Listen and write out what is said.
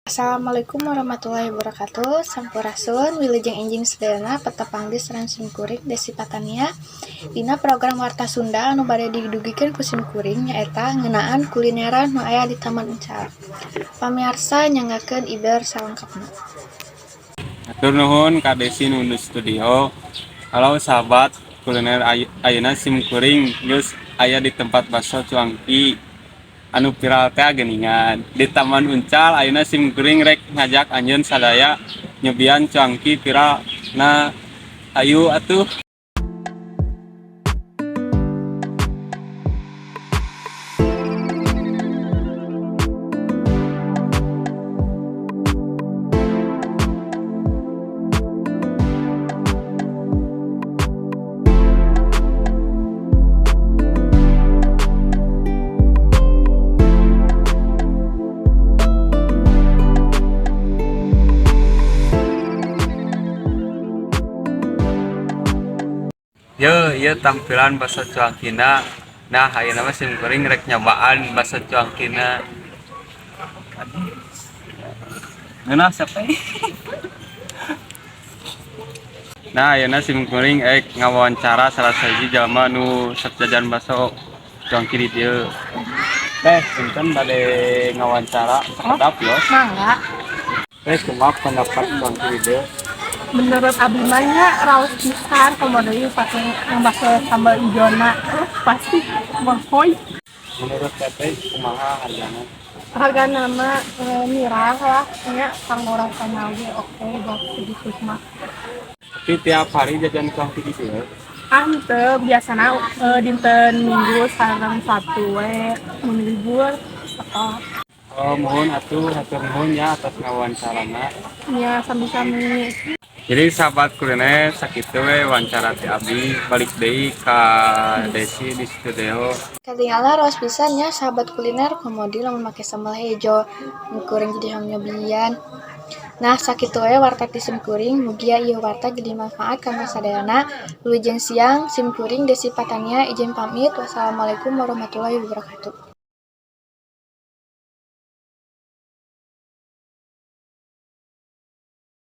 Assalamualaikum warahmatullahi wabarakatuh. Sampurasun, wilujeng enjing sedayana petepang geus sareng simkuring Desi Patania. Dina program Warta Sunda anu bade didugikeun ku simkuring nyaeta ngeunaan kulineran nu aya di Taman Uncal. Pamirsa nyanggakeun Iber salengkapna. Hatur nuhun ka Desi nu studio. Halo sahabat kuliner ayeuna simkuring geus aya di tempat bakso cuangki anu viral teh geuningan di Taman Uncal. Ayeuna simkuring rek ngajak anjeun sadaya nyobian cuangki viral. Nah, ayo atuh. Ieu tampilan bakso cuangkina. Nah, ayeuna mah simkuring rek nyobaan bakso cuangkina. Ngeunah sape? Nah, ayeuna simkuring ngawawancara salah sahiji jalma nu sok jajan bakso cuangki di dieu. Punten bade ngawawancara sakedap yo. Mangga. Kumaha pendapat cuangki di dieu? Menurut abdi mah nya raos pisan komodo ieu pake yang bakso sambal ijona. Pasti mahoi. Menurut teteh kumaha hargana? Harga nama mirah lah, nya pangurang kanawi oke buat segitu mah. Tapi tiap hari jajan cuangki di dieu. Henteu biasana dinten Minggu sareng Sabtu we mun libur atau Mohon atuh hatur nuhun ya atas ngawancarana. nya sami-sami. Jadi sahabat kuliner sakitu we wawancara ti abdi balik deui ka Desi di studio. Ketinggalan raos pisan nya sahabat kuliner komodi lamun make sambal hejo ngukuring jadi hang nyobian. Nah sakitu we warteg di simkuring mugia ieu warteg jadi manfaat kanggo sadayana. Wilujeng siang simkuring Desi Patania izin pamit. Wassalamualaikum warahmatullahi wabarakatuh.